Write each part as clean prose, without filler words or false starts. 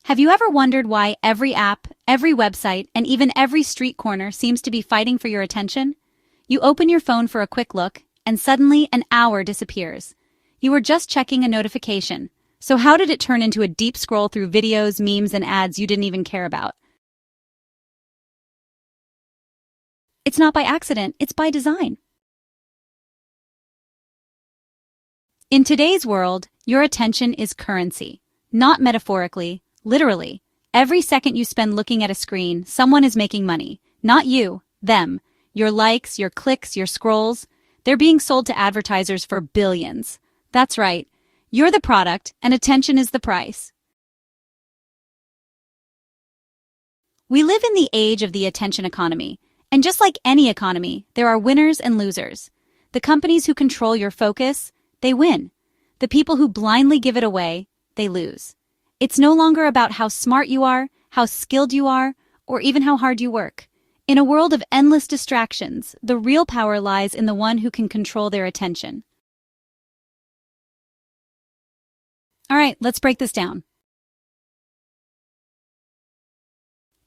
Have you ever wondered why every app, every website, and even every street corner seems to be fighting for your attention? You open your phone for a quick look, and suddenly an hour disappears. You were just checking a notification. So how did it turn into a deep scroll through videos, memes, and ads you didn't even care about? It's not by accident, it's by design. In today's world, your attention is currency. Not metaphorically, literally. Every second you spend looking at a screen, someone is making money. Not you, them. Your likes, your clicks, your scrolls. They're being sold to advertisers for billions. That's right. You're the product, and attention is the price. We live in the age of the attention economy. And just like any economy, there are winners and losers. The companies who control your focus, they win. The people who blindly give it away, they lose. It's no longer about how smart you are, how skilled you are, or even how hard you work. In a world of endless distractions, the real power lies in the one who can control their attention. All right, let's break this down.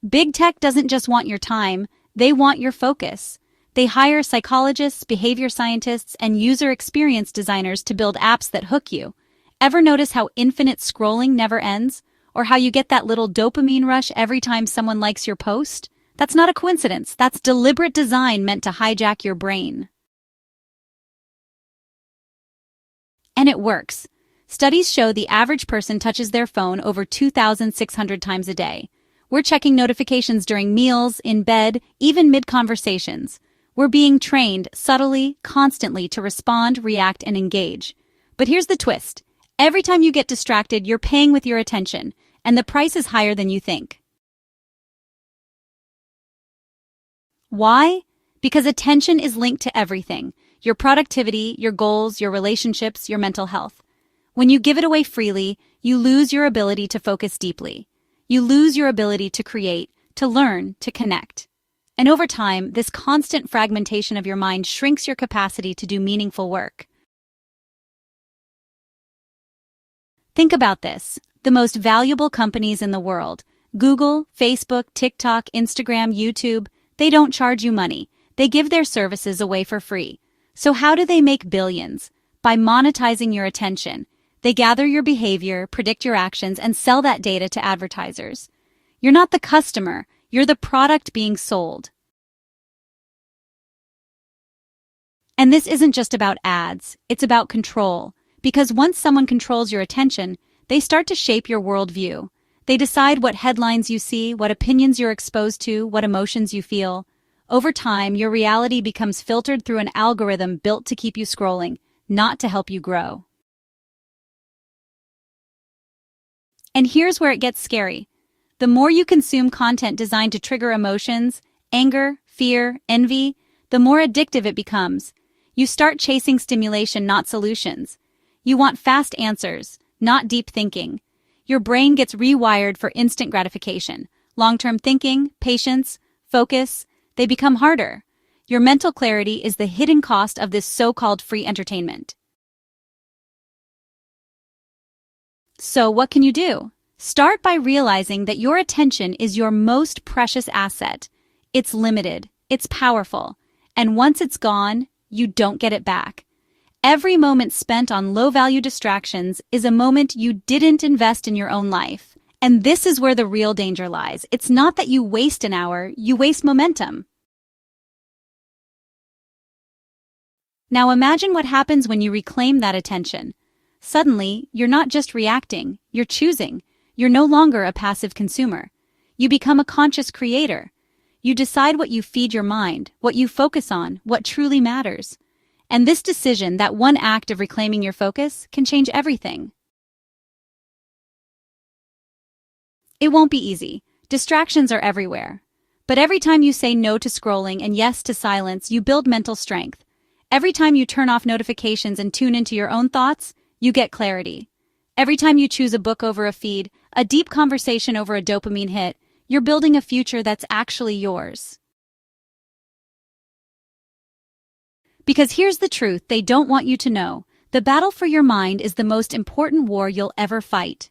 Big tech doesn't just want your time, they want your focus. They hire psychologists, behavior scientists, and user experience designers to build apps that hook you. Ever notice how infinite scrolling never ends? Or how you get that little dopamine rush every time someone likes your post? That's not a coincidence. That's deliberate design meant to hijack your brain. And it works. Studies show the average person touches their phone over 2,600 times a day. We're checking notifications during meals, in bed, even mid-conversations. We're being trained subtly, constantly to respond, react, and engage. But here's the twist. Every time you get distracted, you're paying with your attention, and the price is higher than you think. Why? Because attention is linked to everything. Your productivity, your goals, your relationships, your mental health. When you give it away freely, you lose your ability to focus deeply. You lose your ability to create, to learn, to connect. And over time, this constant fragmentation of your mind shrinks your capacity to do meaningful work. Think about this. The most valuable companies in the world, Google, Facebook, TikTok, Instagram, YouTube, they don't charge you money. They give their services away for free. So how do they make billions? By monetizing your attention. They gather your behavior, predict your actions, and sell that data to advertisers. You're not the customer, you're the product being sold. And this isn't just about ads, it's about control. Because once someone controls your attention, they start to shape your worldview. They decide what headlines you see, what opinions you're exposed to, what emotions you feel. Over time, your reality becomes filtered through an algorithm built to keep you scrolling, not to help you grow. And here's where it gets scary. The more you consume content designed to trigger emotions, anger, fear, envy, the more addictive it becomes. You start chasing stimulation, not solutions. You want fast answers, not deep thinking. Your brain gets rewired for instant gratification. Long-term thinking, patience, focus, they become harder. Your mental clarity is the hidden cost of this so-called free entertainment. So what can you do? Start by realizing that your attention is your most precious asset. It's limited, it's powerful, and once it's gone, you don't get it back. Every moment spent on low-value distractions is a moment you didn't invest in your own life. And this is where the real danger lies. It's not that you waste an hour, you waste momentum. Now imagine what happens when you reclaim that attention. Suddenly, you're not just reacting, you're choosing. You're no longer a passive consumer. You become a conscious creator. You decide what you feed your mind, what you focus on, what truly matters. And this decision, that one act of reclaiming your focus, can change everything. It won't be easy. Distractions are everywhere. But every time you say no to scrolling and yes to silence, you build mental strength. Every time you turn off notifications and tune into your own thoughts, you get clarity. Every time you choose a book over a feed, a deep conversation over a dopamine hit, you're building a future that's actually yours. Because here's the truth they don't want you to know. The battle for your mind is the most important war you'll ever fight.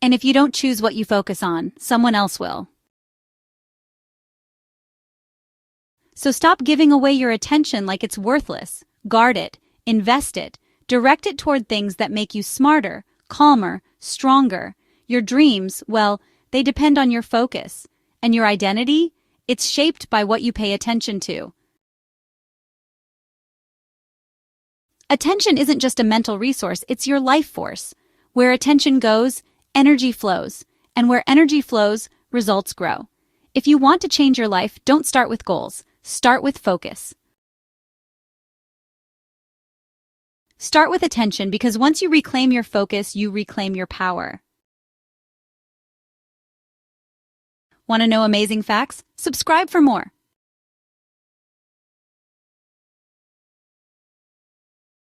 And if you don't choose what you focus on, someone else will. So stop giving away your attention like it's worthless. Guard it, invest it, direct it toward things that make you smarter, calmer, stronger. Your dreams, well, they depend on your focus. And your identity? It's shaped by what you pay attention to. Attention isn't just a mental resource, it's your life force. Where attention goes, energy flows. And where energy flows, results grow. If you want to change your life, don't start with goals. Start with focus. Start with attention because once you reclaim your focus, you reclaim your power. Want to know amazing facts? Subscribe for more.